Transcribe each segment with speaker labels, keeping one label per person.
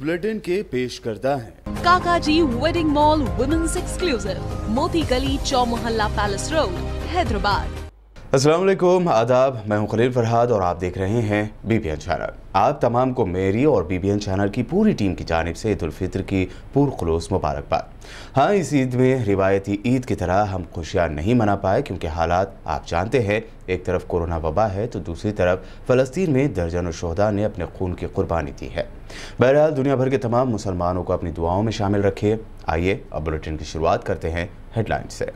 Speaker 1: Bulletin के पेश करता है
Speaker 2: काकाजी वेडिंग मॉल वुमेन्स एक्सक्लूसिव, मोती गली, चौमोहल्ला पैलेस रोड, हैदराबाद।
Speaker 1: अस्सलाम वालेकुम, आदाब। मैं हूं खलील फरहाद और आप देख रहे हैं बीबीएन चैनल। आप तमाम को मेरी और बीबीएन चैनल की पूरी टीम की जानिब से ईद उल फित्र की पुरखुलूस मुबारकबाद। हाँ, इस ईद में रिवायती ईद की तरह हम खुशियाँ नहीं मना पाए क्योंकि हालात आप जानते हैं, एक तरफ कोरोना वबा है तो दूसरी तरफ फ़लस्तीन में दर्जनों शोहदा ने अपने खून की कुर्बानी दी है। बहरहाल दुनिया भर के तमाम मुसलमानों को अपनी दुआओं में शामिल रखिए। आइए अब बुलेटिन की शुरुआत करते हैं हेडलाइन से।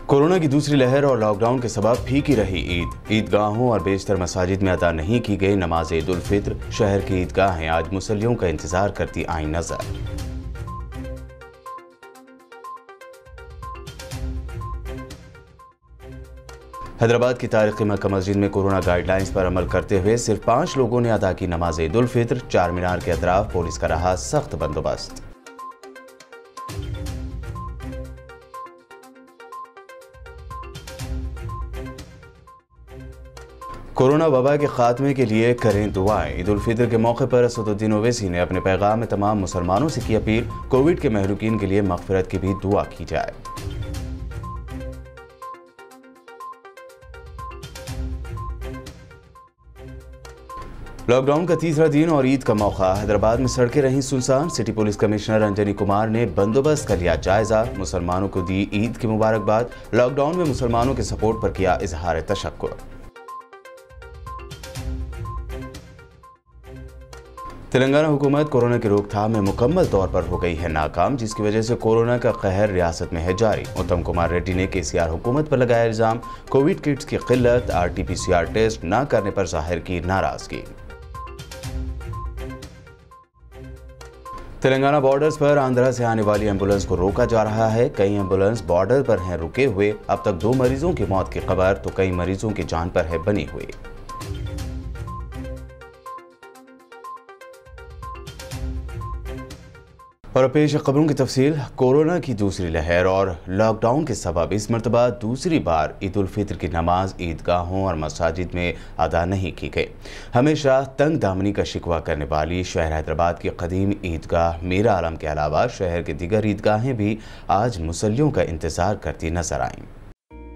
Speaker 1: कोरोना की दूसरी लहर और लॉकडाउन के सबब फीकी रही ईद। ईदगाहों और बेशतर मसाजिद में अदा नहीं की गई नमाज ईद उल फित्र। शहर की ईदगाहें आज मुसल्लियों का इंतजार करती आई नजर। हैदराबाद की तारीखी मक्का मस्जिद में कोरोना गाइडलाइंस पर अमल करते हुए सिर्फ 5 लोगों ने अदा की नमाज ईद उल फित्र। चार मीनार के अतराफ पुलिस का रहा सख्त बंदोबस्त। कोरोना वबा के खात्मे के लिए करें दुआएं। ईद उल फित्र के मौके पर असदुद्दीन ओवैसी ने अपने पैगाम में तमाम मुसलमानों से की अपील, कोविड के महलूकीन के लिए मगफिरत की भी दुआ की जाए। लॉकडाउन का तीसरा दिन और ईद का मौका, हैदराबाद में सड़कें रहीं सुनसान। City police commissioner Anjani Kumar ने बंदोबस्त का लिया जायजा, मुसलमानों को दी ईद की मुबारकबाद। लॉकडाउन में मुसलमानों के सपोर्ट पर किया इजहार तशक्कुर। तेलंगाना हुकूमत कोरोना की रोकथाम में मुकम्मल तौर पर हो गई है नाकाम, जिसकी वजह से कोरोना का कहर रियासत में है जारी। उत्तम कुमार रेड्डी ने केसीआर हुकूमत पर लगाया इल्जाम, कोविड किट्स की किल्लत, RT-PCR टेस्ट न करने पर जाहिर की नाराजगी। तेलंगाना बॉर्डर्स पर आंध्रा से आने वाली एम्बुलेंस को रोका जा रहा है। कई एम्बुलेंस बॉर्डर पर हैं रुके हुए। अब तक 2 मरीजों की मौत की खबर तो कई मरीजों की जान पर है बनी हुई। और पेश खबरों की तफसील। कोरोना की दूसरी लहर और लॉकडाउन के सबब इस मरतबा दूसरी बार ईद उल फित्र की नमाज ईदगाहों और मसाजिद में अदा नहीं की गई। हमेशा तंग दामनी का शिकवा करने वाली शहर हैदराबाद की कदीम ईदगाह मीर आलम के अलावा शहर के दीगर ईदगाहें भी आज मुसल्लियों का इंतजार करती नजर आईं।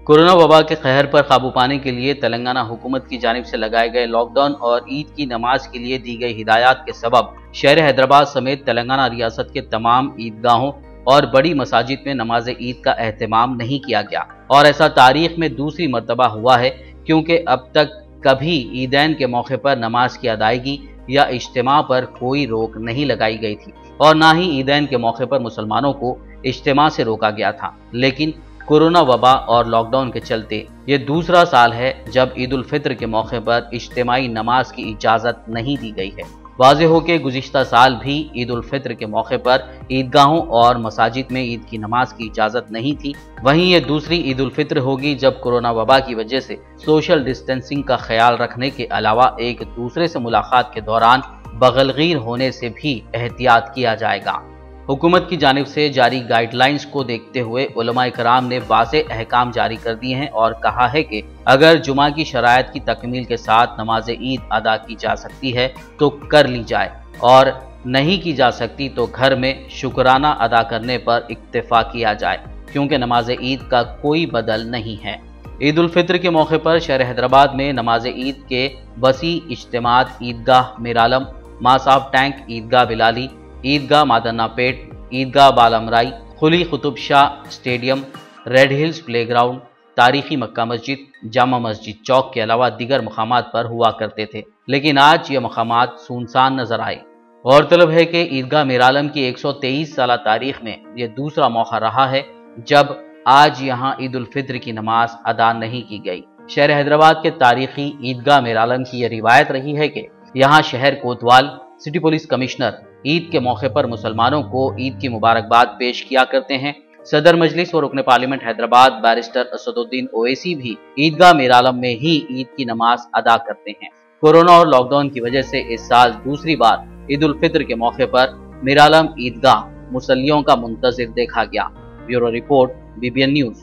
Speaker 3: कोरोना वबा के कहर पर काबू पाने के लिए तेलंगाना हुकूमत की जानिब से लगाए गए लॉकडाउन और ईद की नमाज के लिए दी गई हिदायत के सबब शहर हैदराबाद समेत तेलंगाना रियासत के तमाम ईदगाहों और बड़ी मसाजिद में नमाज ईद का एहतमाम नहीं किया गया। और ऐसा तारीख में दूसरी मरतबा हुआ है, क्योंकि अब तक कभी ईदैन के मौके पर नमाज की अदायगी या इज्तिमा पर कोई रोक नहीं लगाई गई थी और न ही ईदैन के मौके पर मुसलमानों को इज्तिमा से रोका गया था। लेकिन कोरोना वबा और लॉकडाउन के चलते ये दूसरा साल है जब ईद उल फित्र के मौके पर इज्तिमाई नमाज की इजाज़त नहीं दी गई है। वाज़ेह हो के गुज़िश्ता साल भी ईद उल फित्र के मौके पर ईदगाहों और मसाजिद में ईद की नमाज की इजाज़त नहीं थी। वहीं ये दूसरी ईद उल फित्र होगी जब कोरोना वबा की वजह से सोशल डिस्टेंसिंग का ख्याल रखने के अलावा एक दूसरे से मुलाकात के दौरान बगलगीर होने से भी एहतियात किया जाएगा। हुकूमत की जानिब से जारी गाइडलाइंस को देखते हुए उलमाए कराम ने वाज़ेह अहकाम जारी कर दिए हैं और कहा है कि अगर जुमा की शराइत की तकमील के साथ नमाज ईद अदा की जा सकती है तो कर ली जाए और नहीं की जा सकती तो घर में शुक्राना अदा करने पर इक्तिफा किया जाए, क्योंकि नमाज ईद का कोई बदल नहीं है। ईद उल फित्र के मौके पर शहर हैदराबाद में नमाज ईद के वसी इज्तिमात ईदगाह मीर आलम, मासाब टैंक, ईदगाह बिलाली, ईदगाह मादन्ना पेट, ईदगाह बालमराई, खुली Qutub Shah stadium, red hills playground, तारीखी मक्का मस्जिद, जामा मस्जिद चौक के अलावा दीगर मकामात पर हुआ करते थे। लेकिन आज ये मकामात सुनसान नजर आए। गौरतलब है कि ईदगाह मीर आलम की 123 साल तारीख में यह दूसरा मौका रहा है जब आज यहाँ ईद उल फित्र की नमाज अदा नहीं की गई। शहर हैदराबाद के तारीखी ईदगाह मीर आलम की यह रिवायत रही है कि यहाँ शहर कोतवाल, सिटी पुलिस कमिश्नर ईद के मौके पर मुसलमानों को ईद की मुबारकबाद पेश किया करते हैं। सदर मजलिस और रुकन पार्लियामेंट हैदराबाद बैरिस्टर असदुद्दीन ओवैसी भी ईदगाह मीर आलम में ही ईद की नमाज अदा करते हैं। कोरोना और लॉकडाउन की वजह से इस साल दूसरी बार ईद उल फित्र के मौके पर मीर आलम ईदगाह मुसल्लियों का मुंतजिर देखा गया। Bureau report, BBN news.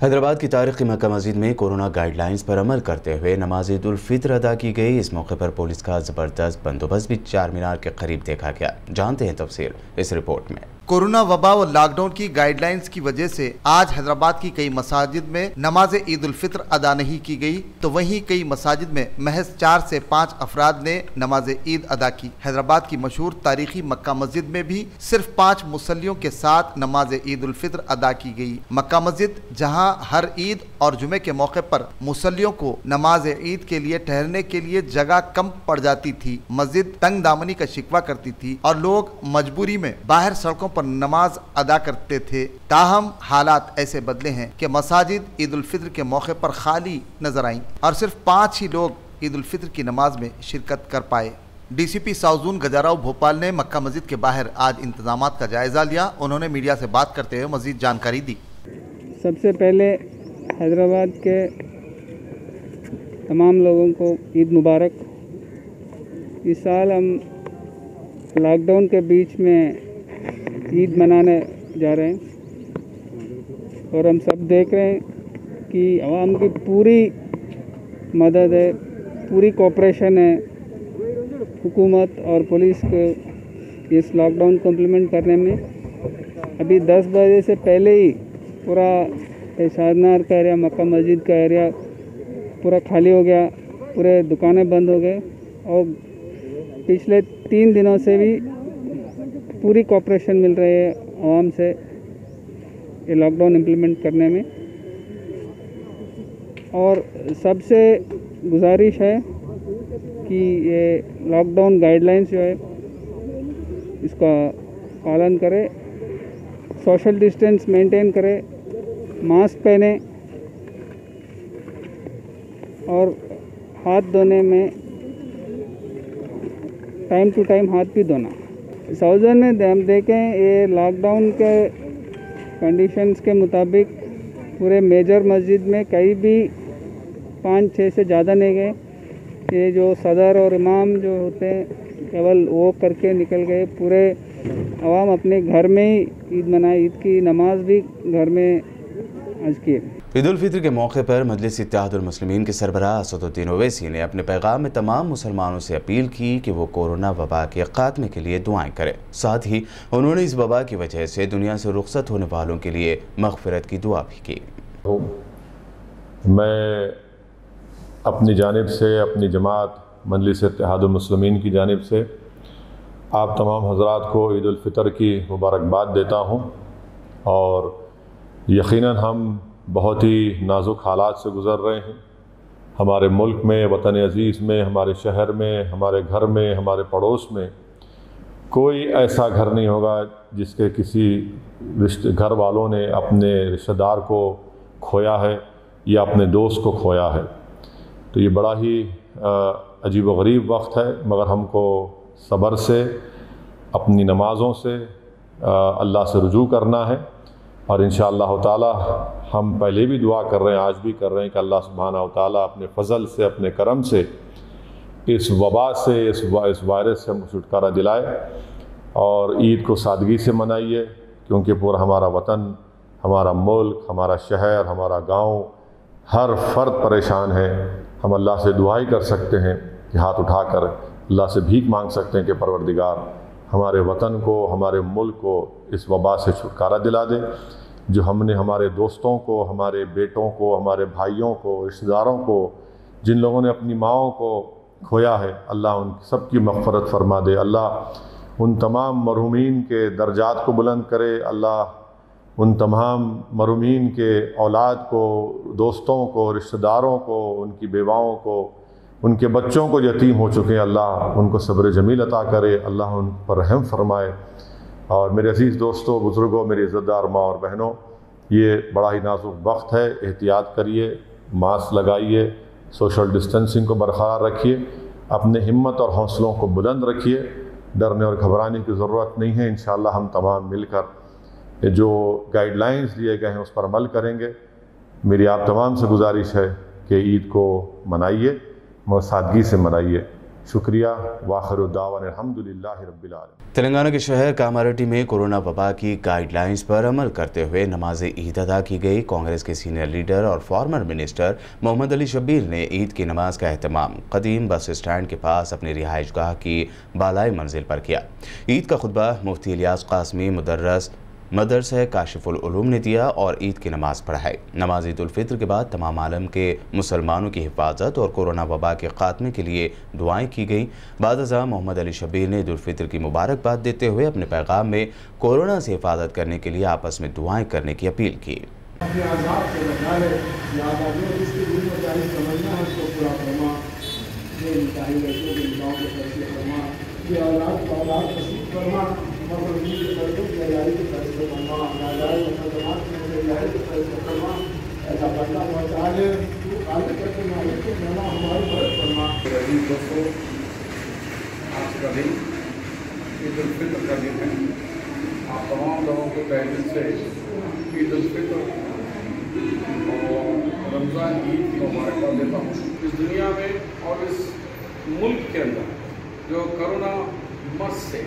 Speaker 1: Hyderabad की तारीखी मक्का मस्जिद में कोरोना गाइडलाइंस पर अमल करते हुए नमाज ईद उल फित्र अदा की गई। इस मौके पर पुलिस का ज़बरदस्त बंदोबस्त भी चार मीनार के करीब देखा गया। जानते हैं तफसील इस रिपोर्ट में।
Speaker 4: कोरोना वबा व लॉकडाउन की गाइडलाइंस की वजह से आज हैदराबाद की कई मसाजिद में नमाज ईद उल फित्र अदा नहीं की गई, तो वहीं कई मसाजिद में महज 4 से 5 अफराद ने नमाज ईद अदा की। हैदराबाद की मशहूर तारीखी मक्का मस्जिद में भी सिर्फ 5 मुसल्लियों के साथ नमाज ईद उल फित्र अदा की गई। मक्का मस्जिद जहां हर ईद और जुमे के मौके पर मुसल्लियों को नमाज ईद के लिए ठहरने के लिए जगह कम पड़ जाती थी, मस्जिद तंग दामनी का शिकवा करती थी और लोग मजबूरी में बाहर सड़कों पर नमाज अदा करते थे। ताहम हालात ऐसे बदले हैं कि मसाजिद ईद उल फित्र के मौके पर खाली नजर आईं और सिर्फ 5 ही लोग ईद उल फित्र की नमाज में शिरकत कर पाए। डीसीपी साउजून गजाराव भोपाल ने मक्का मस्जिद के बाहर आज इंतजामात का जायजा लिया। उन्होंने मीडिया से बात करते हुए मजीद जानकारी दी।
Speaker 5: सबसे पहले हैदराबाद के तमाम लोगों को ईद मुबारक। इस साल हम लॉकडाउन के बीच में ईद मनाने जा रहे हैं और हम सब देख रहे हैं कि आवाम की पूरी मदद है, पूरी कोऑपरेशन है हुकूमत और पुलिस को इस लॉकडाउन को इम्प्लीमेंट करने में। अभी 10 बजे से पहले ही पूरा शादनार का एरिया, मक्का मस्जिद का एरिया पूरा खाली हो गया, पूरे दुकानें बंद हो गए और पिछले 3 दिनों से भी पूरी कोऑपरेशन मिल रही है आवाम से ये लॉकडाउन इम्प्लीमेंट करने में। और सबसे गुजारिश है कि ये लॉकडाउन गाइडलाइंस जो है इसका पालन करें, सोशल डिस्टेंस मेंटेन करें, मास्क पहने और हाथ धोने में टाइम टू टाइम हाथ भी धोना। साउजन में हम देखें ये लॉकडाउन के कंडीशंस के मुताबिक पूरे मेजर मस्जिद में कहीं भी 5-6 से ज़्यादा नहीं गए। ये जो सदर और इमाम जो होते हैं केवल वो करके निकल गए। पूरे आवाम अपने घर में ही ईद मनाई, ईद की नमाज भी घर में आज की।
Speaker 1: ईद उल फित्र के मौके पर मजलिस इत्तेहादुल मुस्लिमीन के सरबराह असदुद्दीन ओवैसी ने अपने पैगाम में तमाम मुसलमानों से अपील की कि वो कोरोना वबा के खात्मे के लिए दुआएं करें। साथ ही उन्होंने इस वबा की वजह से दुनिया से रुखसत होने वालों के लिए मग़फ़िरत की दुआ भी की।
Speaker 6: मैं अपनी जानिब से, अपनी जमात मजलिस इत्तेहादुल मुस्लिमीन की जानिब से आप तमाम हज़रात को ईद उल फितर की मुबारकबाद देता हूँ और यकीनन हम बहुत ही नाजुक हालात से गुज़र रहे हैं। हमारे मुल्क में, वतन अज़ीज़ में, हमारे शहर में, हमारे घर में, हमारे पड़ोस में कोई ऐसा घर नहीं होगा जिसके किसी घर वालों ने अपने रिश्तेदार को खोया है या अपने दोस्त को खोया है। तो ये बड़ा ही अजीब व गरीब वक्त है, मगर हमको सब्र से, अपनी नमाज़ों से अल्लाह से रुजू करना है और इंशाअल्लाह ताला हम पहले भी दुआ कर रहे हैं, आज भी कर रहे हैं कि अल्लाह सुब्हानहू व तआला अपने फ़ज़ल से, अपने करम से इस वबा से, इस वायरस से हमको छुटकारा दिलाए और ईद को सादगी से मनाइए, क्योंकि पूरा हमारा वतन, हमारा मुल्क, हमारा शहर, हमारा गांव, हर फ़र्द परेशान है। हम अल्लाह से दुआ ही कर सकते हैं कि हाथ उठाकर अल्लाह से भीख मांग सकते हैं कि परवरदिगार हमारे वतन को, हमारे मुल्क को इस वबा से छुटकारा दिला दे। जो हमने हमारे दोस्तों को, हमारे बेटों को, हमारे भाइयों को, रिश्तेदारों को, जिन लोगों ने अपनी माओं को खोया है, अल्लाह उन सब की मग़फ़रत फ़रमा दे। अल्लाह उन तमाम मरहूमीन के दर्जात को बुलंद करे। अल्लाह उन तमाम मरहूमीन के औलाद को, दोस्तों को, रिश्तेदारों को, उनकी बेवाओं को, उनके बच्चों को यतीम हो चुके हैं, अल्लाह उनको सब्र जमील अता करे, अल्लाह उन पर रहम फरमाए। और मेरे अज़ीज़ दोस्तों, बुज़ुर्गों, मेरी इज़्ज़तदार माँ और बहनों, ये बड़ा ही नाजुक वक्त है। एहतियात करिए, मास्क लगाइए, सोशल डिस्टेंसिंग को बरकरार रखिए, अपने हिम्मत और हौसलों को बुलंद रखिए। डरने और घबराने की ज़रूरत नहीं है। इंशाअल्लाह हम तमाम मिलकर जो गाइडलाइंस दिए गए हैं उस पर अमल करेंगे। मेरी आप तमाम से गुजारिश है कि ईद को मनाइए, मगर सादगी से मनाइए। शुक्रिया। वाखिर दावाना अल्हम्दुलिल्लाहि रब्बिल आलमीन।
Speaker 1: तेलंगाना के शहर कामारेड्डी में कोरोना वबा की गाइडलाइंस पर अमल करते हुए नमाज ईद अदा की गई। कांग्रेस के सीनियर लीडर और फॉर्मर मिनिस्टर मोहम्मद अली शब्बीर ने ईद की नमाज का एहतमाम कदीम बस स्टैंड के पास अपनी रिहाइशगाह की बालाई मंजिल पर किया। ईद का खुतबा मुफ्ती इलियास कासमी मदरसा काशिफुल उलूम ने दिया और ईद की नमाज पढ़ाई। नमाज ईद उल फित्र के बाद तमाम आलम के मुसलमानों की हिफाजत और कोरोना वबा के खात्मे के लिए दुआएं की गईं। बाद मोहम्मद अली शब्बीर ने ईद उल फित्र की मुबारकबाद देते हुए अपने पैगाम में कोरोना से हिफाजत करने के लिए आपस में दुआएं करने की अपील की।
Speaker 7: आज का दिन ईद उल फित्र का दिन है। आप तमाम लोगों को तहे दिल से ईद उल फित्र और रमज़ान ईद की मुबारकबाद देता हूँ। इस दुनिया में और इस मुल्क के अंदर जो कोरोना मस से,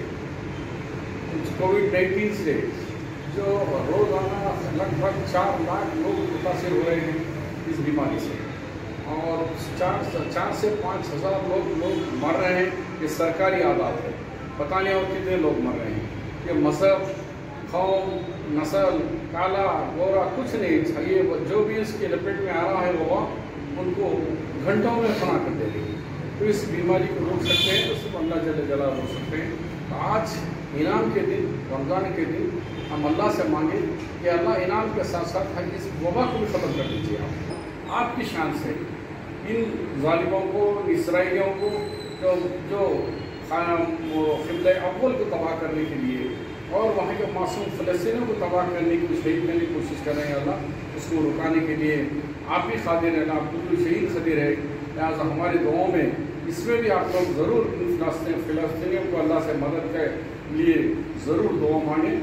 Speaker 7: कोविड-19 से जो रोज़ाना लगभग 4 लाख लोग मुतासिर हो रहे हैं इस बीमारी से, और 4 से 5 हज़ार लोग मर रहे हैं। ये सरकारी आदात है, पता नहीं और कितने लोग मर रहे हैं। ये मजहब, कौम, नस्ल, काला गोरा कुछ नहीं, ये जो भी इसके लपेट में आ रहा है वो उनको घंटों में फना कर दे रही है। तो इस बीमारी को रोक सकते हैं तो सिर्फ अल्लाह जल्ल जलाल रोक सकते हैं। तो आज इनाम के दिन, रमज़ान के दिन हम अल्लाह से मांगे कि अल्लाह इनाम के साथ साथ इस वबा को भी ख़त्म कर दीजिए। आपकी शान से इन जालिमों को, इसराइलियों को जो क़िबला अव्वल को तबाह करने के लिए और वहाँ के मासूम फ़लस्तीनियों को तबाह करने की, शहीद करने की कोशिश कर रहे हैं, अल्लाह उसको रुकाने के लिए आप भी क़ादिर हैं, आप बिल्कुल शहीद क़दीर है। लिहाजा हमारे दुआओं में इसमें भी आप लोग ज़रूर इन फ़लस्तीनियों को अल्लाह से मदद के लिए ज़रूर दुआ मांगें।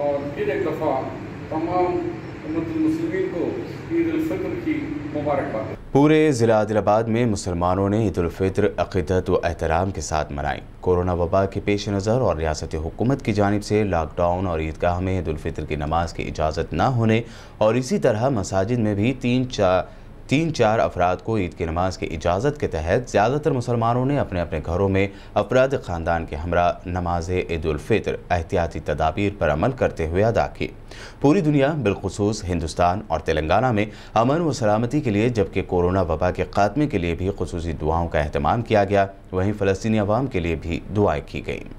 Speaker 7: और फिर एक दफ़ा तमाम मुस्लिमीन को ईद उल फित्र की मुबारकबाद।
Speaker 1: पूरे ज़िला आदिलाबाद में मुसलमानों ने ईद उल फित्र अक़ीदत व एहतराम के साथ मनाई। कोरोना वबा के पेश नज़र और रियासती हुकूमत की जानिब से लॉकडाउन और ईदगाह में ईद उल फित्र की नमाज की इजाज़त न होने और इसी तरह मसाजिद में भी 3-4 अफराद को ईद की नमाज की इजाज़त के तहत ज़्यादातर मुसलमानों ने अपने अपने घरों में अफराद ख़ानदान के हमरा नमाज ईद उल फित्र एहतियाती तदाबीर पर अमल करते हुए अदा की। पूरी दुनिया बिलखुसूस हिंदुस्तान और तेलंगाना में अमन व सलामती के लिए, जबकि कोरोना वबा के खात्मे के लिए भी खुसूसी दुआओं का अहतमाम किया गया, वहीं फ़लस्तीनी अवाम के लिए भी दुआएं की गईं।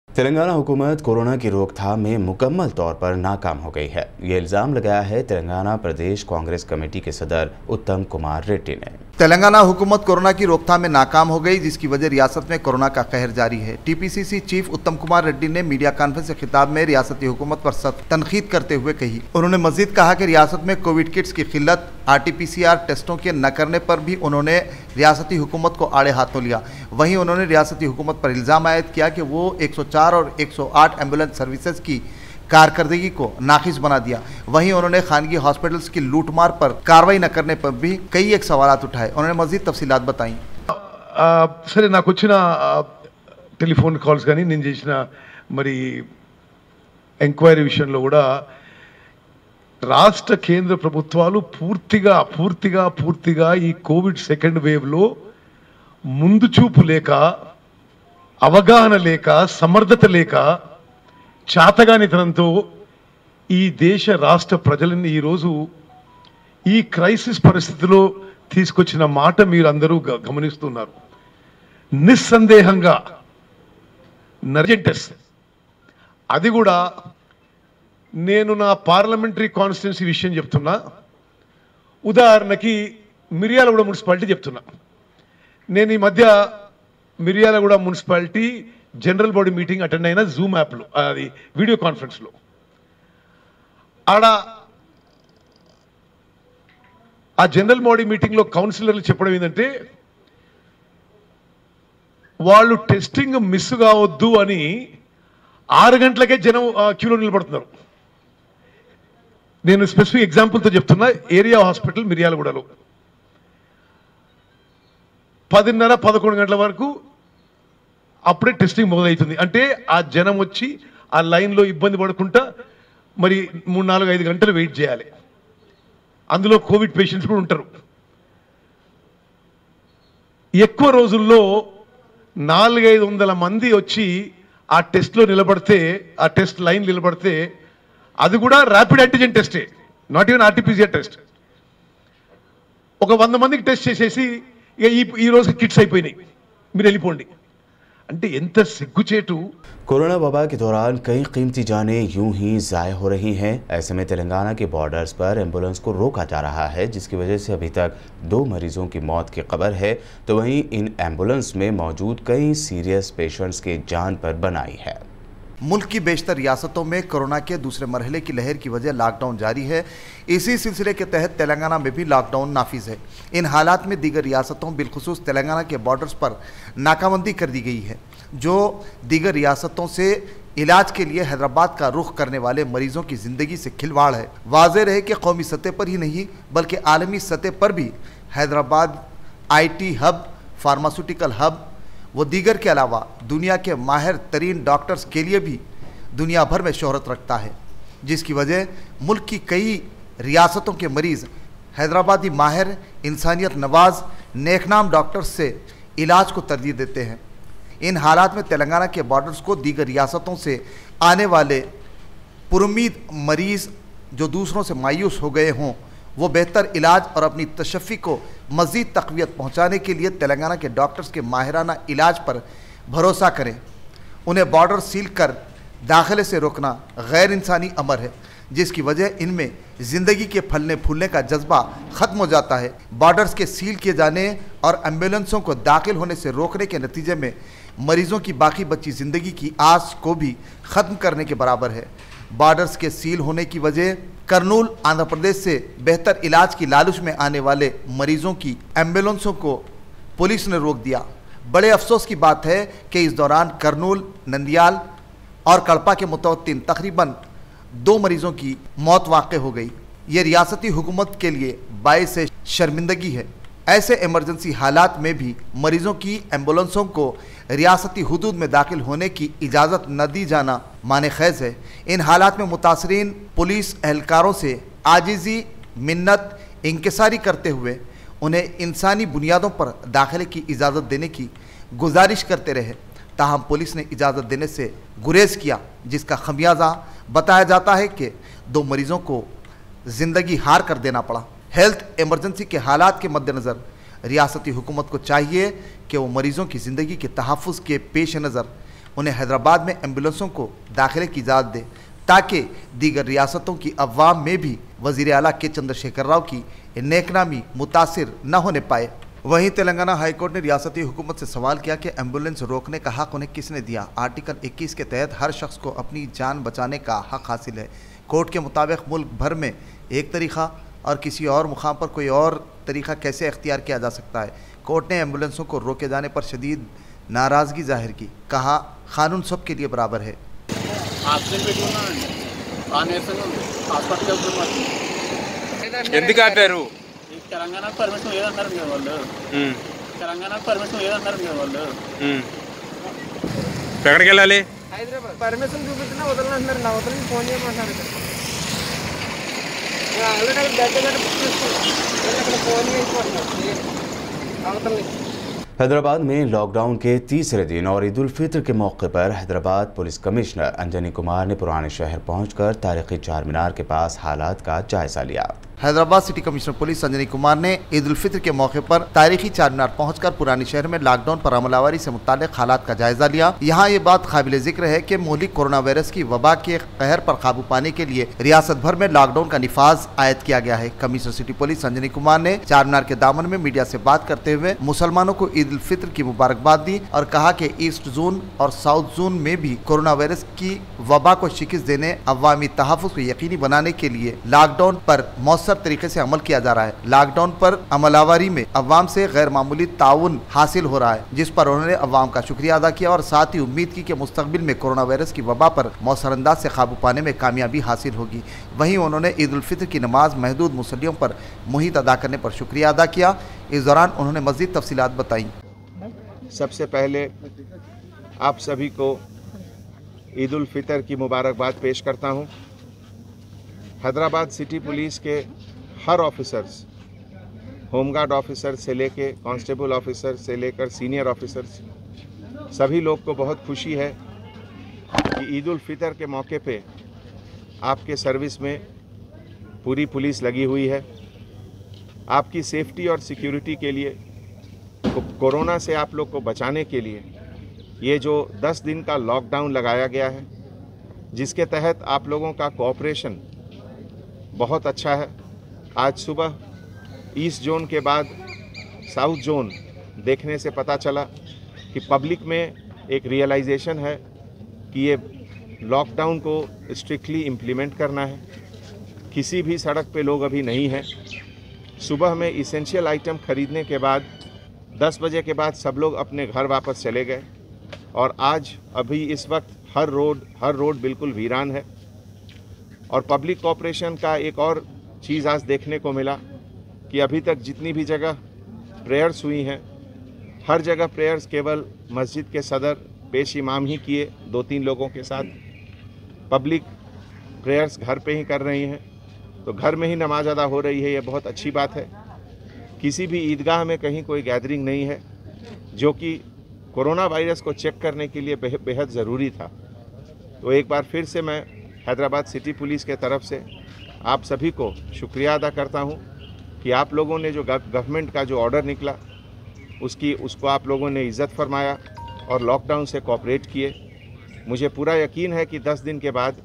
Speaker 1: तेलंगाना हुकूमत कोरोना की रोकथाम में मुकम्मल तौर पर नाकाम हो गई है। ये इल्ज़ाम लगाया है तेलंगाना प्रदेश कांग्रेस कमेटी के सदर उत्तम कुमार रेड्डी ने।
Speaker 4: तेलंगाना हुकूमत कोरोना की रोकथाम में नाकाम हो गई, जिसकी वजह रियासत में कोरोना का कहर जारी है। टीपीसीसी चीफ उत्तम कुमार रेड्डी ने मीडिया कॉन्फ्रेंस के खिताब में रियासती हुकूमत पर सख्त तनकीद करते हुए कही। उन्होंने मजीद कहा कि रियासत में कोविड किट्स की किल्लत, RT-PCR टेस्टों के न करने पर भी उन्होंने रियासती हुकूमत को आड़े हाथों लिया। वहीं उन्होंने रियासती हुकूमत पर इल्ज़ाम आयद किया कि वो 104 और 108 एम्बुलेंस सर्विसेज की कारकर्दगी को नाकिस बना दिया। वहीं उन्होंने खानगी हॉस्पिटल्स की लूटमार पर कार्रवाई न करने पर भी कई एक सवालात उठाए। उन्होंने मजीद तफसीलात बताई।
Speaker 8: సరే నాకు వచ్చిన టెలిఫోన్ కాల్స్ కానీ నేను చేసిన మరి ఎంక్వైరీ విషయంలో కూడా రాష్ట్ర కేంద్ర ప్రభుత్వాలు పూర్తిగా ఈ కోవిడ్ సెకండ్ వేవ్లో ముందు చూపు లేక, అవగాహన లేక, సమర్థత లేక, చాతగానితనంతో ఈ దేశ రాష్ట్ర ప్రజలని ఈరోజు ఈ క్రైసిస్ పరిస్థితిలో తీసుకొచ్చిన మాట మీరు అందరూ గమనిస్తున్నారు. నిస్సందేహంగా నర్జెంటస్ అది కూడా నేను నా పార్లమెంటరీ కాన్స్టిట్యున్సీ విషయం చెప్తున్నా. ఉదాహరణకి మిర్యాలగూడ మున్సిపాలిటీ చెప్తున్నా. నేను ఈ మధ్య Miryalaguda municipality general body meeting attend అయిన జూమ్ యాప్లో, అది వీడియో కాన్ఫరెన్స్లో. ఆడ ఆ జనరల్ బాడీ మీటింగ్లో కౌన్సిలర్లు చెప్పడం ఏంటంటే వాళ్ళు టెస్టింగ్ మిస్ కావద్దు అని 6 గంటలకే జనం క్యూలో నిలబడుతున్నారు. నేను స్పెసిఫిక్ ఎగ్జాంపుల్తో చెప్తున్నా. ఏరియా హాస్పిటల్ మిర్యాలగూడలో 10:30-11 గంటల వరకు అప్పుడే టెస్టింగ్ మొదలవుతుంది. అంటే ఆ జనం వచ్చి ఆ లైన్లో ఇబ్బంది పడకుండా మరి 3-4-5 గంటలు వెయిట్ చేయాలి. అందులో కోవిడ్ పేషెంట్స్ కూడా ఉంటారు. ఎక్కువ రోజుల్లో 400-500 మంది వచ్చి ఆ టెస్ట్లో నిలబడితే, ఆ టెస్ట్ లైన్ నిలబడితే, అది కూడా ర్యాపిడ్ యాంటిజెన్ టెస్టే, నాట్ ఈవెన్ ఆర్టీపీసీఆర్ టెస్ట్. ఒక 100 మందికి టెస్ట్ చేసేసి ఇక ఈ రోజు కిట్స్ అయిపోయినాయి, మీరు వెళ్ళిపోండి అంటే ఎంత సిగ్గుచేటు.
Speaker 1: कोरोना वबा के दौरान कई कीमती जानें यूं ही ज़ाय हो रही हैं। ऐसे में तेलंगाना के बॉर्डर्स पर एम्बुलेंस को रोका जा रहा है, जिसकी वजह से अभी तक 2 मरीजों की मौत की खबर है, तो वहीं इन एम्बुलेंस में मौजूद कई सीरियस पेशेंट्स की जान पर बनाई है।
Speaker 4: मुल्क की बेशतर रियासतों में कोरोना के दूसरे मरहले की लहर की वजह लॉकडाउन जारी है। इसी सिलसिले के तहत तेलंगाना में भी लॉकडाउन नाफिज है। इन हालात में दीगर रियासतों बिलखुसूस तेलंगाना के बॉर्डर्स पर नाकाबंदी कर दी गई है, जो दीगर रियासतों से इलाज के लिए हैदराबाद का रुख करने वाले मरीजों की ज़िंदगी से खिलवाड़ है। वाज़ेह रहे कि कौमी सतह पर ही नहीं बल्कि आलमी सतह पर भी Hyderabad IT hub, pharmaceutical hub वो दीगर के अलावा दुनिया के माहिर तरीन डॉक्टर्स के लिए भी दुनिया भर में शोहरत रखता है, जिसकी वजह मुल्क की कई रियासतों के मरीज़ हैदराबादी माहिर, इंसानियत नवाज, नेकनाम डॉक्टर्स से इलाज को तरजीह देते हैं। इन हालात में तेलंगाना के बॉर्डर्स को दीगर रियासतों से आने वाले पुरुमीद मरीज़ जो दूसरों से मायूस हो गए हों, वो बेहतर इलाज और अपनी तशफ़ी को मज़ीद तक़वियत पहुँचाने के लिए तेलंगाना के डॉक्टर्स के माहिराना इलाज पर भरोसा करें। उन्हें बॉर्डर सील कर दाखिले से रोकना गैर इंसानी अमर है, जिसकी वजह इनमें ज़िंदगी के फलने फूलने का जज्बा ख़त्म हो जाता है। बॉर्डर्स के सील किए जाने और एम्बुलेंसों को दाखिल होने से रोकने के नतीजे में मरीज़ों की बाकी बची ज़िंदगी की आस को भी ख़त्म करने के बराबर है। बॉर्डर्स के सील होने की वजह करनूल आंध्र प्रदेश से बेहतर इलाज की लालच में आने वाले मरीजों की एम्बुलेंसों को पुलिस ने रोक दिया। बड़े अफसोस की बात है कि इस दौरान करनूल, नंदियाल और कड़पा के मुतवत्तिन तकरीबन 2 मरीजों की मौत वाक़ हो गई। ये रियासती हुकूमत के लिए बाइस शर्मिंदगी है। ऐसे इमरजेंसी हालात में भी मरीजों की एम्बुलेंसों को रियासती हुदूद में दाखिल होने की इजाज़त न दी जाना माने खैज़ है। इन हालात में मुतासरीन पुलिस एहलकारों से आजिज़ी, मिन्नत, इंकिसारी करते हुए उन्हें इंसानी बुनियादों पर दाखिले की इजाज़त देने की गुजारिश करते रहे। ताहम पुलिस ने इजाज़त देने से गुरेज किया, जिसका खमियाजा बताया जाता है कि 2 मरीज़ों को ज़िंदगी हार कर देना पड़ा। हेल्थ इमरजेंसी के हालात के मद्देनज़र रियासती हुकूमत को चाहिए कि वो मरीज़ों की ज़िंदगी के तहफ़्फ़ुज़ के पेश नज़र उन्हें हैदराबाद में एम्बुलेंसों को दाखिले की इजाज़त दे, ताकि दीगर रियासतों की अवाम में भी वज़ीर आला के चंद्रशेखर राव की नेकनामी मुतासिर न होने पाए। वहीं तेलंगाना हाईकोर्ट ने रियासती हुकूमत से सवाल किया कि एम्बुलेंस रोकने का हक़ उन्हें किसने दिया। आर्टिकल 21 के तहत हर शख्स को अपनी जान बचाने का हक़ हासिल है। कोर्ट के मुताबिक मुल्क भर में एक तरीक़ा और किसी और मुकाम पर कोई और तरीक़ा कैसे इख्तियार किया जा सकता है। कोर्ट ने एम्बुलेंसों को रोके जाने पर शदीद नाराज़गी जाहिर की। कहा, कानून सब के लिए बराबर है।
Speaker 9: తెలంగాణ పర్మిషన్ ఏదన్నారు మీరు వాళ్ళు తెలంగాణ పర్మిషన్ ఏదన్నారు మీరు వాళ్ళు
Speaker 10: ఎక్కడికి వెళ్ళాలి
Speaker 9: హైదరాబాద్ పర్మిషన్ చూపించినా వదలనంటున్నారు నా వదలని ఫోన్ చేయమంటున్నారు ఆల్రెడీ దగ్గర బుక్ చేసుకున్నాను ఫోన్ చేయమంటున్నారు అవతలని।
Speaker 1: हैदराबाद में लॉकडाउन के तीसरे दिन और ईद उल फित्र के मौके पर हैदराबाद पुलिस कमिश्नर अंजनी कुमार ने पुराने शहर पहुंचकर तारीखी चार मीनार के पास हालात का जायजा लिया।
Speaker 4: Hyderabad city commissioner police Anjani Kumar ने ईद उल फित्र के मौके पर तारीखी चार मीनार पहुंचकर पुरानी शहर में लॉकडाउन पर अमलावरी से मुताल्लिक हालात का जायजा लिया। यहाँ ये बात काबिल जिक्र है कि मुल्क कोरोना वायरस की वबा के कहर पर काबू पाने के लिए रियासत भर में लॉकडाउन का निफाज आयद किया गया है। Commissioner city police Anjani Kumar ने चार मीनार के दामन में मीडिया से बात करते हुए मुसलमानों को ईद उल फित्र की मुबारकबाद दी और कहा कि ईस्ट जोन और साउथ जोन में भी कोरोना वायरस की वबा को शिकस्त देने, अवामी तहफ़्फ़ुज़ को यकीनी बनाने के लिए लॉकडाउन पर मौसर तरीके से अमल किया जा रहा है। लॉकडाउन पर अमलावरी में अवाम से गैर मामूली ताउन हासिल हो रहा है, जिस पर उन्होंने अवाम का शुक्रिया अदा किया और साथ ही उम्मीद की कि मुस्तकबिल में कोरोना वायरस की वबा पर मौसर अंदाज से काबू पाने में कामयाबी हासिल होगी। वहीं उन्होंने ईद उल फित्र की नमाज महदूद मुसल्लियों पर मुहित अदा करने पर शुक्रिया अदा किया। इस दौरान उन्होंने मज़ीद तफसीलात बताई।
Speaker 10: सबसे पहले आप सभी को ईद उल फितर की मुबारकबाद पेश करता हूं। हैदराबाद सिटी पुलिस के हर ऑफिसर्स, होमगार्ड ऑफिसर से लेके कांस्टेबल ऑफिसर से लेकर सीनियर ऑफिसर्स, सभी लोग को बहुत खुशी है कि ईद उल फितर के मौके पे आपके सर्विस में पूरी पुलिस लगी हुई है। आपकी सेफ्टी और सिक्योरिटी के लिए, कोरोना से आप लोग को बचाने के लिए ये जो 10 दिन का लॉकडाउन लगाया गया है, जिसके तहत आप लोगों का कोऑपरेशन बहुत अच्छा है। आज सुबह ईस्ट जोन के बाद साउथ जोन देखने से पता चला कि पब्लिक में एक रियलाइजेशन है कि ये लॉकडाउन को स्ट्रिक्टली इम्प्लीमेंट करना है। किसी भी सड़क पे लोग अभी नहीं हैं। सुबह में इसेंशियल आइटम खरीदने के बाद 10 बजे के बाद सब लोग अपने घर वापस चले गए और आज अभी इस वक्त हर रोड बिल्कुल वीरान है। और पब्लिक कोऑपरेशन का एक और चीज़ आज देखने को मिला कि अभी तक जितनी भी जगह प्रेयर्स हुई हैं, हर जगह प्रेयर्स केवल मस्जिद के सदर पेश इमाम ही किए 2-3 लोगों के साथ। पब्लिक प्रेयर्स घर पे ही कर रही हैं, तो घर में ही नमाज अदा हो रही है। ये बहुत अच्छी बात है। किसी भी ईदगाह में कहीं कोई गैदरिंग नहीं है, जो कि कोरोना वायरस को चेक करने के लिए बेहद ज़रूरी था। तो एक बार फिर से मैं हैदराबाद सिटी पुलिस के तरफ से आप सभी को शुक्रिया अदा करता हूं कि आप लोगों ने जो गवर्नमेंट का जो ऑर्डर निकला उसको आप लोगों ने इज़्ज़त फरमाया और लॉकडाउन से कोऑपरेट किए। मुझे पूरा यकीन है कि 10 दिन के बाद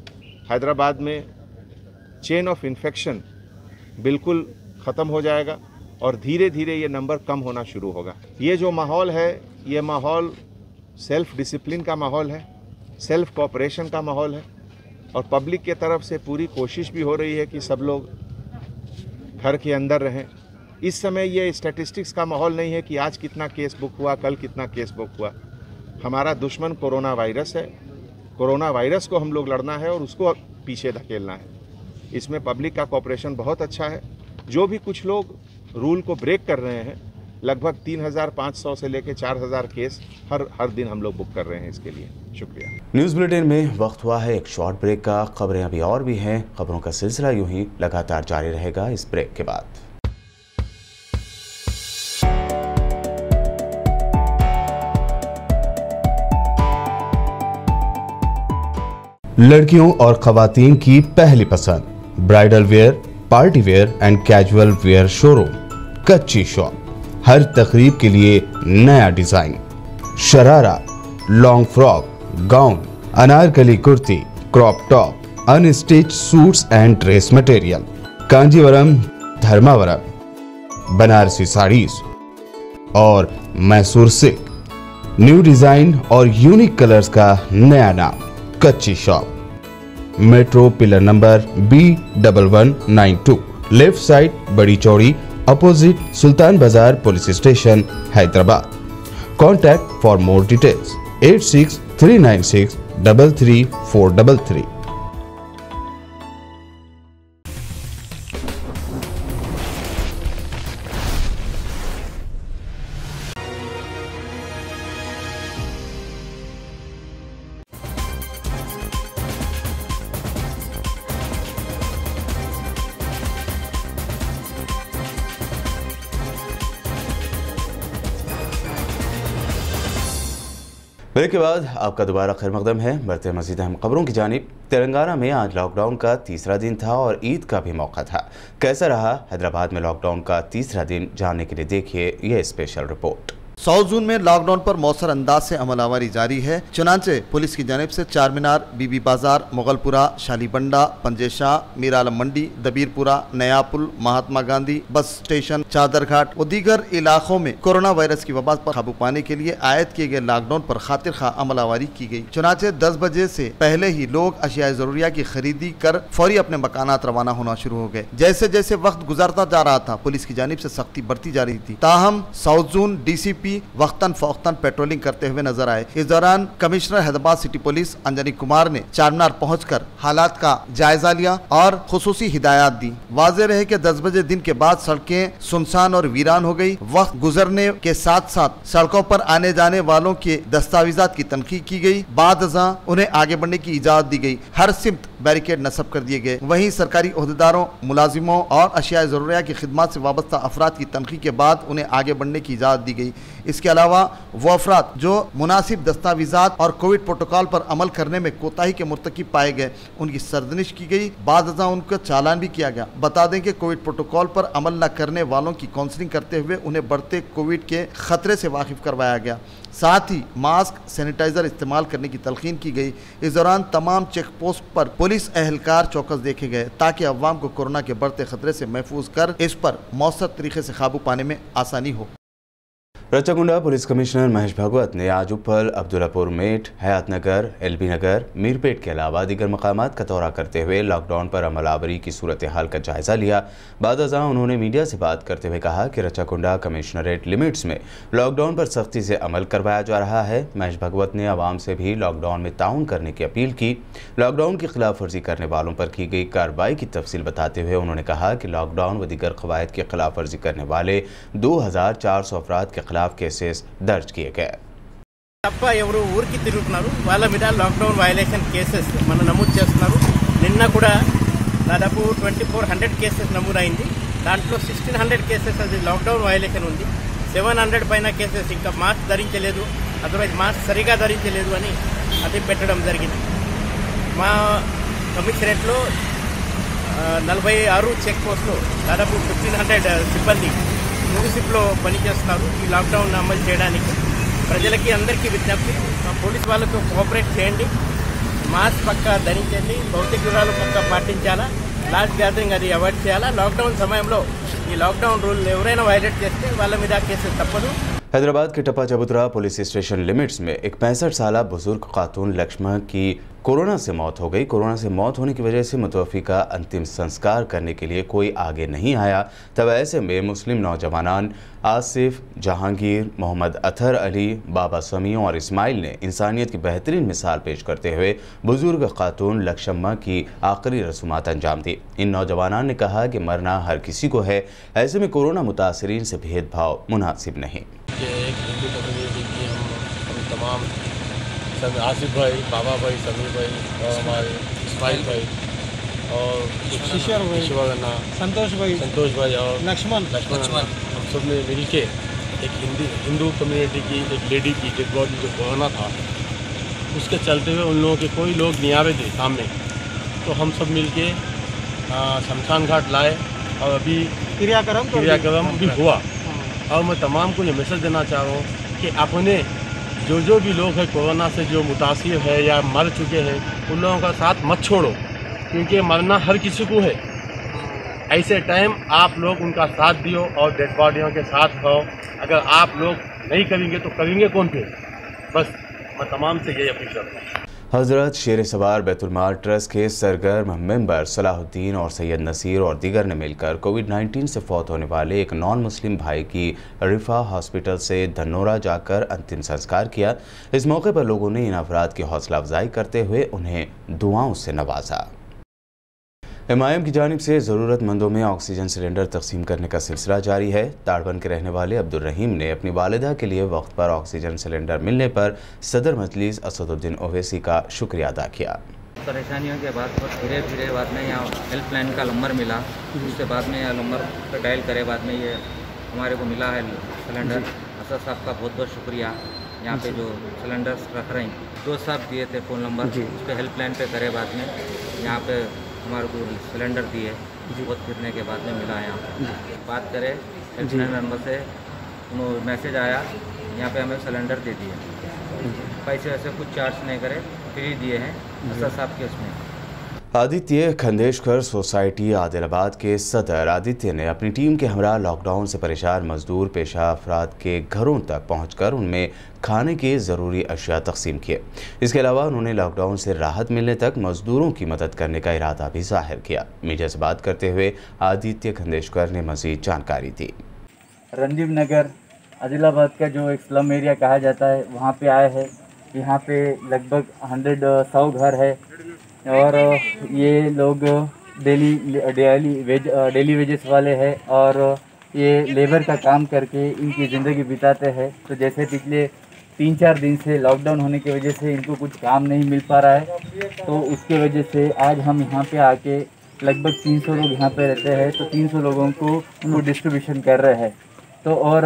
Speaker 10: हैदराबाद में चेन ऑफ इन्फेक्शन बिल्कुल ख़त्म हो जाएगा और धीरे धीरे ये नंबर कम होना शुरू होगा। ये जो माहौल है, ये माहौल सेल्फ डिसिप्लिन का माहौल है, सेल्फ कोऑपरेशन का माहौल है और पब्लिक के तरफ से पूरी कोशिश भी हो रही है कि सब लोग घर के अंदर रहें। इस समय ये स्टैटिस्टिक्स का माहौल नहीं है कि आज कितना केस बुक हुआ, कल कितना केस बुक हुआ। हमारा दुश्मन कोरोना वायरस है। कोरोना वायरस को हम लोग लड़ना है और उसको पीछे धकेलना है। इसमें पब्लिक का कोऑपरेशन बहुत अच्छा है। जो भी कुछ लोग रूल को ब्रेक कर रहे हैं, लगभग 3500 से लेकर 4000 केस हर दिन हम लोग बुक कर रहे हैं। इसके लिए शुक्रिया।
Speaker 1: न्यूज़ बुलेटिन में वक्त हुआ है एक शॉर्ट ब्रेक का। खबरें अभी और भी हैं। खबरों का सिलसिला यूं ही लगातार जारी रहेगा इस ब्रेक के बाद। लड़कियों और खवातीन की पहली पसंद, bridal wear, party wear and casual wear showroom, Kachchi shop. हर तकरीब के लिए नया design, sharara, long frock, gown, Anarkali kurti, crop top, unstitch suits and dress material, Kanjeevaram, Dharmavaram, Banarasi saris और मैसूर सिल्क। न्यू डिजाइन और यूनिक कलर्स का नया नाम, Kachchi shop. Metro pillar number B1192, left side, Badi Chowdi, opposite Sultan Bazar police station, Hyderabad. Contact for more details 86 396 33433। Break के बाद आपका दोबारा खैर मकदम है। बढ़ते मज़ीद अहम खबरों की जानिब। तेलंगाना में आज लॉकडाउन का तीसरा दिन था और ईद का भी मौका था। कैसा रहा हैदराबाद में लॉकडाउन का तीसरा दिन, जानने के लिए देखिए यह स्पेशल रिपोर्ट।
Speaker 4: साउथ जोन में लॉकडाउन पर मौसर अंदाज से अमलावरी जारी है। चुनांचे पुलिस की जानिब से चार मीनार, बीबी बाजार, मुगलपुरा, शालीबंडा, पंजेशाह, मीर आलम मंडी, दबीरपुरा, नया पुल, महात्मा गांधी बस स्टेशन, चादरघाट और दीगर इलाकों में कोरोना वायरस की वबा पर काबू पाने के लिए आयद किए गए लॉकडाउन पर खातिर खा अमलावरी की गई। चुनांचे 10 बजे से पहले ही लोग अशिया जरूरिया की खरीदी कर फौरी अपने मकानात रवाना होना शुरू हो गए। जैसे जैसे वक्त गुजरता जा रहा था, पुलिस की जानिब से सख्ती बढ़ती जा रही थी। ताहम साउथ जोन DCP डीसीपी वक्तन फौक्तन पेट्रोलिंग करते हुए नजर आए। इस दौरान commissioner Hyderabad city police Anjani Kumar ने चारमीनार पहुंचकर हालात का जायजा लिया और खुसूसी हिदायत दी। वाज़ेह रहे कि 10 बजे दिन के बाद सड़कें सुनसान और वीरान हो गई। वक्त गुजरने के साथ साथ सड़कों पर आने जाने वालों के दस्तावेजात की तनकीद की गई। बाद अज़ां उन्हें आगे बढ़ने की इजाजत दी गई। हर सिमत बैरिकेड नस्ब कर दिए गए। वहीं सरकारी ओहदेदारों, मुलाजिमों और अशिया ज़रूरिया की खिदमत से वाबस्ता अफराद की तनकीद के बाद उन्हें आगे बढ़ने की इजाज़त दी गई। इसके अलावा वो अफराद जो मुनासिब दस्तावेजात और कोविड प्रोटोकॉल पर अमल करने में कोताही के मुर्तकिब पाए गए, उनकी सरजनिश की गई। बाद अज़ां उनका चालान भी किया गया। बता दें कि कोविड प्रोटोकॉल पर अमल न करने वालों की काउंसलिंग करते हुए उन्हें बढ़ते कोविड के खतरे से वाकिफ करवाया गया। साथ ही मास्क, सैनिटाइजर इस्तेमाल करने की तलकीन की गई। इस दौरान तमाम चेक पोस्ट पर पुलिस एहलकार चौकस देखे गए ताकि अवाम को कोरोना के बढ़ते खतरे से महफूज कर इस पर मौसर तरीके से काबू पाने में आसानी हो।
Speaker 1: रचाकुंडा पुलिस कमिश्नर महेश भागवत ने आज उपल, अब्दुल्लापुर मेट, हयात नगर, एलबी नगर, मीरपेट के अलावा दीगर मकामात का दौरा करते हुए लॉकडाउन पर अमलावरी की सूरत हाल का जायजा लिया। बाद अज़ां उन्होंने मीडिया से बात करते हुए कहा कि रचाकुंडा कमिश्नरेट लिमिट्स में लॉकडाउन पर सख्ती से अमल करवाया जा रहा है। महेश भागवत ने आवाम से भी लॉकडाउन में ताउन करने की अपील की। लॉकडाउन की खिलाफ वर्जी करने वालों पर की गई कार्रवाई की तफसील बताते हुए उन्होंने कहा कि लॉकडाउन व दीगर कवायद की खिलाफ वर्जी करने वाले 2400 अफराद के केसेस दर्ज किए गए।
Speaker 11: తప్ప ఎవరు ఊరికి తిరుగుతున్నారు వాళ్ళ మీద లాక్డౌన్ వయలేషన్ కేసెస్ మనం నమోదు చేస్తున్నారు. నిన్న కూడా దాదాపు 2400 కేసెస్ నమోదైంది. దాంట్లో 1600 కేసెస్ అది లాక్డౌన్ వయలేషన్ ఉంది. 700 పైన కేసెస్ ఇంకా మాస్క్ ధరించలేదు, అదర్వైజ్ మాస్క్ సరిగా ధరించలేదు అని అది పెట్టడం జరిగింది. మా కమిషనరేట్లో 46 చెక్ పోస్టులు దాదాపు 1500 సిబ్బంది మున్సిపల్లో పనిచేస్తున్నారు. ఈ లాక్డౌన్ అమలు చేయడానికి ప్రజలకి అందరికీ విజ్ఞప్తి, పోలీస్ వాళ్ళతో కోఆపరేట్ చేయండి, మాస్క్ పక్కా ధరించండి, భౌతిక దూరాలు పక్కా పాటించాలా, లార్జ్ గ్యాదరింగ్ అది అవాయిడ్ చేయాలా. లాక్డౌన్ సమయంలో ఈ లాక్డౌన్ రూల్ ఎవరైనా వైలేట్ చేస్తే వాళ్ళ మీద కేసులు తప్పదు.
Speaker 1: हैदराबाद के टप्पा चबूतरा पुलिस स्टेशन लिमिट्स में एक 65 साल बुजुर्ग खातून लक्ष्मण की कोरोना से मौत हो गई। कोरोना से मौत होने की वजह से मुतवफ़ी का अंतिम संस्कार करने के लिए कोई आगे नहीं आया। तब ऐसे में मुस्लिम नौजवान आसिफ, जहांगीर, मोहम्मद अतहर अली, बाबा समीओ और इस्माइल ने इंसानियत की बेहतरीन मिसाल पेश करते हुए बुजुर्ग खातून लक्ष्मण की आखिरी रसूमात अंजाम दी। इन नौजवानों ने कहा कि मरना हर किसी को है, ऐसे में कोरोना मुतासरीन से भेदभाव मुनासिब नहीं।
Speaker 12: एक हिंदू कम्युनिटी की हम तमाम आसिफ भाई, बाबा भाई, समीर भाई और हमारे इस्माइल भाई और ईश्वरना, संतोष भाई और लक्ष्मण हम सब ने मिल के एक हिंदू कम्युनिटी की एक लेडी की डेड बॉडी जो कोरोना था उसके चलते हुए उन लोगों के कोई लोग नहीं आ रहे थे सामने, तो हम सब मिल के शमशान घाट लाए और अभी क्रियाक्रम भी हुआ। और मैं तमाम को ये मैसेज देना चाह रहा हूँ कि अपने जो भी लोग हैं कोरोना से जो मुतासिर है या मर चुके हैं उन लोगों का साथ मत छोड़ो, क्योंकि मरना हर किसी को है। ऐसे टाइम आप लोग उनका साथ दियो और डेड बॉडियों के साथ खाओ। अगर आप लोग नहीं करेंगे तो करेंगे कौन थे? बस मैं तमाम से यही अपील करता हूँ।
Speaker 1: हजरत शेर सवार बैतुलमाल ट्रस्ट के सरगर्म मेंबर सलाहुद्दीन और सैयद नसीर और दीगर ने मिलकर कोविड-19 से फौत होने वाले एक नॉन मुस्लिम भाई की रिफा हॉस्पिटल से धनौरा जाकर अंतिम संस्कार किया। इस मौके पर लोगों ने इन अफराद की हौसला अफजाई करते हुए उन्हें दुआओं से नवाजा। एमआईएम की जानिब से ज़रूरतमंदों में ऑक्सीजन सिलेंडर तकसीम करने का सिलसिला जारी है। ताड़बंद के रहने वाले अब्दुल रहीम ने अपनी वालिदा के लिए वक्त पर ऑक्सीजन सिलेंडर मिलने पर सदर मजलिस असदुद्दीन ओवैसी का शुक्रिया अदा किया।
Speaker 13: परेशानियों के बाद धीरे धीरे बाद में यहाँ हेल्पलाइन का नंबर मिला, उसके बाद में यह नंबर पर डायल करे, बाद में ये हमारे को मिला है सिलेंडर। असद साहब का बहुत बहुत शुक्रिया। यहाँ पे जो सिलेंडर रख रहे हैं 2 साहब दिए थे फ़ोन नंबर, उस पर हेल्पलाइन पे करे, बाद में यहाँ पे हमारे को सिलेंडर दिए। बहुत फिरने के बाद में मिला। यहाँ बात करें हेल्पलाइन नंबर से, मैसेज आया, यहाँ पे हमें सिलेंडर दे दिए। पैसे वैसे कुछ चार्ज नहीं करे, फ्री दिए हैं असद साहब के उसमें।
Speaker 1: आदित्य खंडेशकर सोसाइटी आदिलाबाद के सदर आदित्य ने अपनी टीम के हमरा लॉकडाउन से परेशान मजदूर पेशा अफराद के घरों तक पहुंचकर उनमें खाने के ज़रूरी अशिया तकसीम किए। इसके अलावा उन्होंने लॉकडाउन से राहत मिलने तक मजदूरों की मदद करने का इरादा भी जाहिर किया। मीडिया से बात करते हुए आदित्य खंडेशकर ने मज़ीद जानकारी दी।
Speaker 14: रणदीप नगर आदिलाबाद का जो एक स्लम एरिया कहा जाता है वहाँ पे आए हैं। यहाँ पे लगभग 100 घर है और ये लोग डेली वेजेस वाले हैं और ये लेबर का काम करके इनकी ज़िंदगी बिताते हैं। तो जैसे पिछले 3-4 दिन से लॉकडाउन होने की वजह से इनको कुछ काम नहीं मिल पा रहा है, तो उसके वजह से आज हम यहाँ पे आके लगभग 300 लोग यहाँ पे रहते हैं, तो 300 लोगों को फूड डिस्ट्रीब्यूशन कर रहे हैं। तो और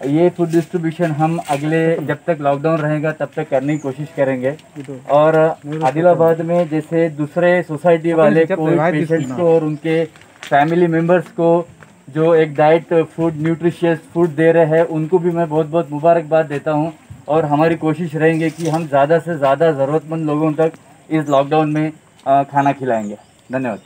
Speaker 14: ये फूड डिस्ट्रीब्यूशन हम अगले जब तक लॉकडाउन रहेगा तब तक करने की कोशिश करेंगे। और आदिलाबाद में जैसे दूसरे सोसाइटी वाले कोविड पेशेंट्स को और उनके फैमिली मेम्बर्स को जो एक डाइट फूड न्यूट्रिशियस फूड दे रहे हैं, उनको भी मैं बहुत बहुत मुबारकबाद देता हूँ। और हमारी कोशिश रहेंगे कि हम ज़्यादा से ज़्यादा ज़रूरतमंद लोगों तक इस लॉकडाउन में खाना खिलाएंगे। धन्यवाद।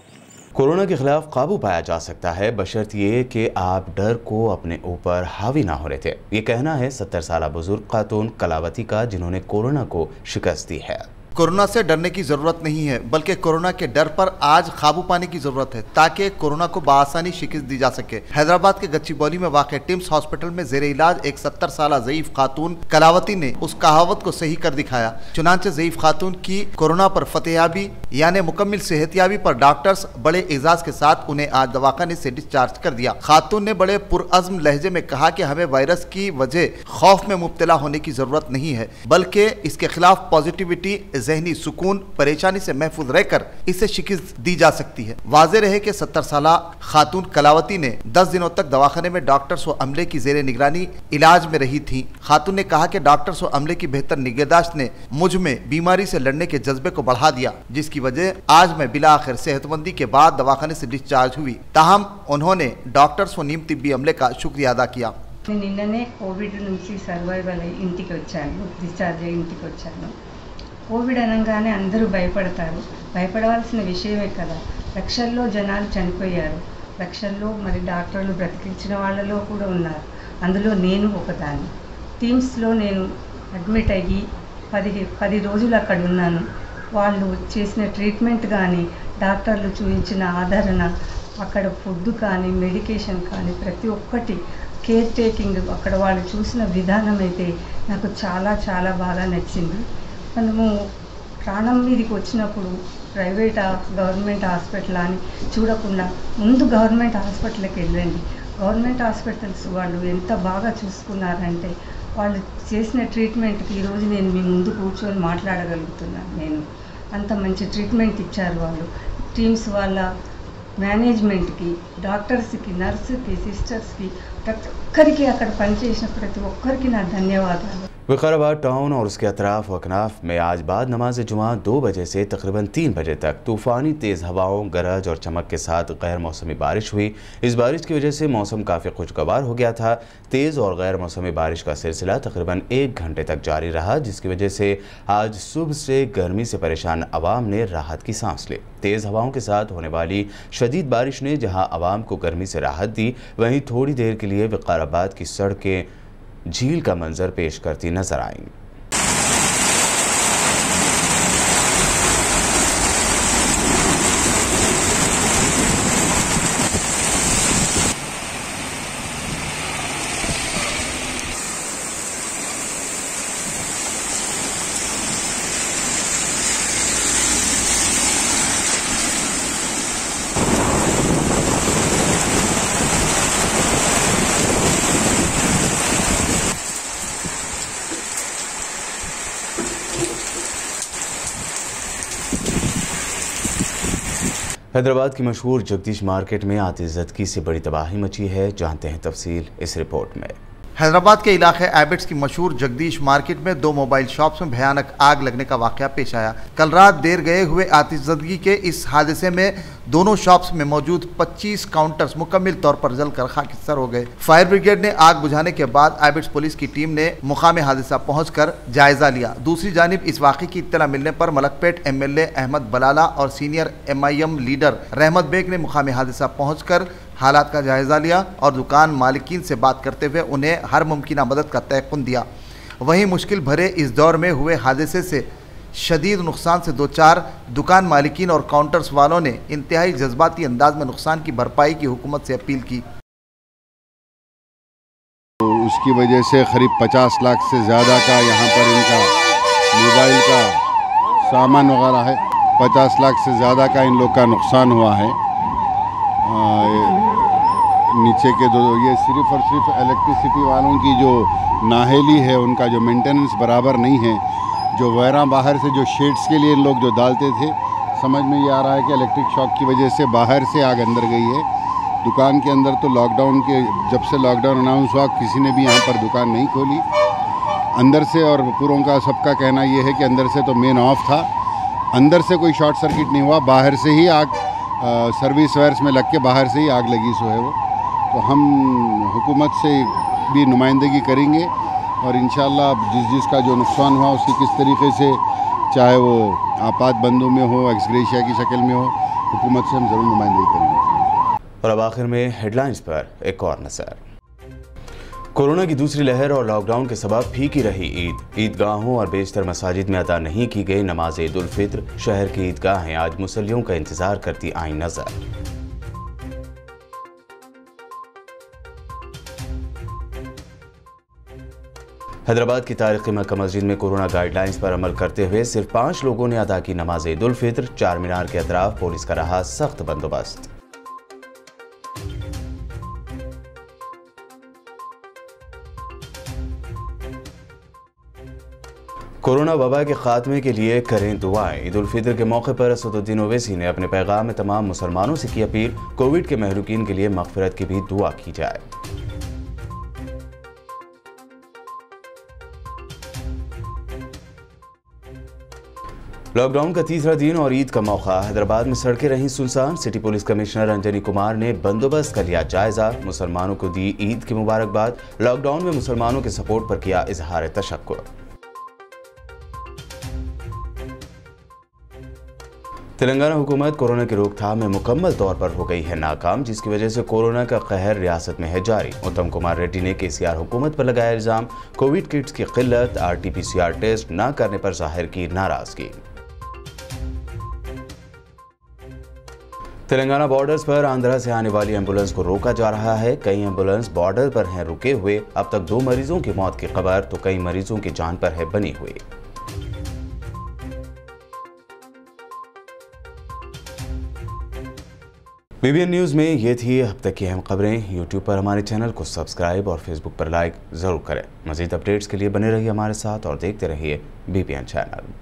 Speaker 1: कोरोना के खिलाफ काबू पाया जा सकता है बशर्त ये कि आप डर को अपने ऊपर हावी ना हो रहे थे। ये कहना है 70 साल बुजुर्ग खातून कलावती का, जिन्होंने कोरोना को शिकस्त दी है।
Speaker 4: कोरोना से डरने की जरूरत नहीं है, बल्कि कोरोना के डर पर आज काबू पाने की जरूरत है ताकि कोरोना को बआसानी शिकस्त दी जा सके। हैदराबाद के गच्चीबौली में वाक़ टिम्स हॉस्पिटल में जेर इलाज एक 70 साल ज़ईफ खातून कलावती ने उस कहावत को सही कर दिखाया। चुनांचे ज़ईफ खातून की कोरोना पर फतेहयाबी यानी मुकम्मल सेहतयाबी पर डॉक्टर्स बड़े एजाज के साथ उन्हें आज दवाखाने से डिस्चार्ज कर दिया। खातून ने बड़े पुरअज़्म लहजे में कहा कि हमें वायरस की वजह खौफ में मुब्तला होने की जरूरत नहीं है, बल्कि इसके खिलाफ पॉजिटिविटी, ज़हनी सुकून, परेशानी से महफूज रहकर इसे शिकस्त दी जा सकती है। वाज़े रहे कि 70 साल खातून कलावती ने 10 दिनों तक दवाखाने में डॉक्टर्स व अमले की जेर निगरानी इलाज में रही थी। खातून ने कहा कि डॉक्टर्स व अमले की बेहतर निगहदाश्त ने मुझ में बीमारी से लड़ने के जज्बे को बढ़ा दिया, जिसकी वजह आज मैं बिला आखिर सेहतमंदी के बाद दवाखाने से डिस्चार्ज हुई। ताहम उन्होंने डॉक्टर्स व नीम तिब्बी अमले का शुक्रिया अदा किया।
Speaker 15: నిన్ననే కోవిడ్ నుంచి సర్వైవల్ అయ్యి ఇంటికి వచ్చాను, డిశ్చార్జ్ అయ్యి ఇంటికి వచ్చాను। కోవిడ్ అనగానే అందరూ భయపడతారు, భయపడవలసిన విషయమే కదా। లక్షల్లో జనాలు చనిపోయారు, లక్షల్లో మరి డాక్టర్లు బ్రతికించిన వాళ్ళలో కూడా ఉన్నారు, అందులో నేను ఒకదాన్ని। టీమ్స్లో నేను అడ్మిట్ అయ్యి 10 రోజులు అక్కడ ఉన్నాను। వాళ్ళు చేసిన ట్రీట్మెంట్ కానీ, డాక్టర్లు చూపించిన ఆదరణ, అక్కడ ఫుడ్ కానీ, మెడికేషన్ కానీ ప్రతి ఒక్కటి కేర్ టేకింగ్, అక్కడ వాళ్ళు చూసిన విధానం అయితే నాకు చాలా చాలా బాగా నచ్చింది। మనము ప్రాణం మీదకి వచ్చినప్పుడు ప్రైవేట్ గవర్నమెంట్ హాస్పిటల్ అని చూడకుండా ముందు గవర్నమెంట్ హాస్పిటల్కి వెళ్ళండి। గవర్నమెంట్ హాస్పిటల్స్ వాళ్ళు ఎంత బాగా చూసుకున్నారంటే వాళ్ళు చేసిన ట్రీట్మెంట్కి ఈరోజు నేను మీ ముందు కూర్చొని మాట్లాడగలుగుతున్నాను। నేను అంత మంచి ట్రీట్మెంట్ ఇచ్చారు వాళ్ళు। టీమ్స్ వాళ్ళ మేనేజ్మెంట్కి, డాక్టర్స్కి, నర్సుకి, సిస్టర్స్కి, ప్రతి ఒక్కరికి అక్కడ పనిచేసిన ప్రతి ఒక్కరికి నా ధన్యవాదాలు।
Speaker 1: विकाराबाद टाउन और उसके अतराफ व अकनाफ में आज बाद नमाज जुमा 2 बजे से तकरीबन 3 बजे तक तूफ़ानी तेज़ हवाओं, गरज और चमक के साथ गैर मौसमी बारिश हुई। इस बारिश की वजह से मौसम काफ़ी खुशगवार हो गया था। तेज़ और गैर मौसमी बारिश का सिलसिला तकरीबन 1 घंटे तक जारी रहा, जिसकी वजह से आज सुबह से गर्मी से परेशान अवाम ने राहत की सांस ली। तेज़ हवाओं के साथ होने वाली शदीद बारिश ने जहाँ अवाम को गर्मी से राहत दी, वहीं थोड़ी देर के लिए विकाराबाद की सड़कें झील का मंजर पेश करती नजर आईं। हैदराबाद की मशहूर जगदीश मार्केट में आतिशज़दगी से बड़ी तबाही मची है। जानते हैं तफसील इस रिपोर्ट में।
Speaker 4: हैदराबाद के इलाके एबिट्स की मशहूर जगदीश मार्केट में 2 मोबाइल शॉप्स में भयानक आग लगने का वाकया पेश आया। कल रात देर गए हुए आतिशज़दगी के इस हादसे में दोनों शॉप्स में मौजूद 25 काउंटर्स मुकम्मल तौर पर जलकर खाकिस्तर हो गए। फायर ब्रिगेड ने आग बुझाने के बाद एबिट्स पुलिस की टीम ने मुकामे हादसा पहुंचकर जायजा लिया। दूसरी जानिब इस वाक़े की इत्तला मिलने पर मलकपेट MLA अहमद बलाला और सीनियर MIM लीडर रहमत बेग ने मुकामे हादसा पहुंचकर हालात का जायजा लिया और दुकान मालिकीन से बात करते हुए उन्हें हर मुमकिन मदद का तयक़ुन दिया। वहीं मुश्किल भरे इस दौर में हुए हादसे से शदीद नुकसान से 2-4 दुकान मालिकीन और काउंटर्स वालों ने इंतहाई जज्बाती अंदाज में नुकसान की भरपाई की हुकूमत से अपील की।
Speaker 16: तो उसकी वजह से करीब 50 लाख से ज़्यादा का यहाँ पर इनका मोबाइल का सामान वगैरह है। 50 लाख से ज़्यादा का इन लोग का नुकसान हुआ है। नीचे के ये सिर्फ और सिर्फ इलेक्ट्रिसिटी वालों की जो नाहेली है उनका जो मेंटेनेंस बराबर नहीं है। जो वायरा बाहर से जो शेड्स के लिए इन लोग जो डालते थे, समझ में ये आ रहा है कि इलेक्ट्रिक शॉक की वजह से बाहर से आग अंदर गई है। दुकान के अंदर तो लॉकडाउन के जब से लॉकडाउन अनाउंस हुआ किसी ने भी यहाँ पर दुकान नहीं खोली अंदर से। और पूरों का सबका कहना ये है कि अंदर से तो मेन ऑफ था, अंदर से कोई शॉर्ट सर्किट नहीं हुआ, बाहर से ही आग सर्विस वायर्स में लग के बाहर से ही आग लगी सो है वो। तो हम हुकूमत से भी नुमाइंदगी करेंगे और इंशाअल्लाह जिसका जो नुकसान हुआ उसकी किस तरीके से, चाहे वो आपात बंदों में हो, एक्सग्रेशिया की शक्ल में हो, हुकूमत से हम ज़रूर नुमाइंदगी करेंगे।
Speaker 1: और अब आखिर में हेडलाइंस पर एक और नज़र। कोरोना की दूसरी लहर और लॉकडाउन के सबब फीकी रही ईद। ईदगाहों और बेशतर मसाजिद में अदा नहीं की गई नमाज ईद उल फित्र। शहर की ईदगाहें आज मुसल्लियों का इंतजार करती आई नजर। हैदराबाद की तारीखी मक्का मस्जिद में कोरोना गाइडलाइंस पर अमल करते हुए सिर्फ 5 लोगों ने अदा की नमाज ईद उल फित्र। चार मीनार के अतराफ पुलिस का रहा सख्त बंदोबस्त। कोरोना वबा के खात्मे के लिए करें दुआएं। ईद उल फित्र के मौके पर असदुद्दीन ओवैसी ने अपने पैगाम में तमाम मुसलमानों से की अपील, कोविड के महलूकीन के लिए मगफिरत की भी दुआ की जाए। लॉकडाउन का तीसरा दिन और ईद का मौका। हैदराबाद में सड़कें रहीं सुनसान। City police commissioner Anjani Kumar ने बंदोबस्त का लिया जायजा। मुसलमानों को दी ईद की मुबारकबाद। लॉकडाउन में मुसलमानों के सपोर्ट पर किया इजहार तशक्कुर। तेलंगाना हुकूमत कोरोना की रोकथाम में मुकम्मल तौर पर हो गई है नाकाम, जिसकी वजह से कोरोना का कहर रियासत में है जारी। उत्तम कुमार रेड्डी ने केसीआर हुकूमत पर लगाया इल्जाम। कोविड किट्स की किल्लत, RT-PCR टेस्ट न करने पर जाहिर की नाराजगी। तेलंगाना बॉर्डर्स पर आंध्रा से आने वाली एम्बुलेंस को रोका जा रहा है। कई एम्बुलेंस बॉर्डर पर हैं रुके हुए। अब तक 2 मरीजों की मौत की खबर तो कई मरीजों की जान पर है बनी हुई। BBN न्यूज़ में ये थी अब तक की अहम खबरें। YouTube पर हमारे चैनल को सब्सक्राइब और Facebook पर लाइक ज़रूर करें। मज़ीद अपडेट्स के लिए बने रहिए हमारे साथ और देखते रहिए BBN चैनल।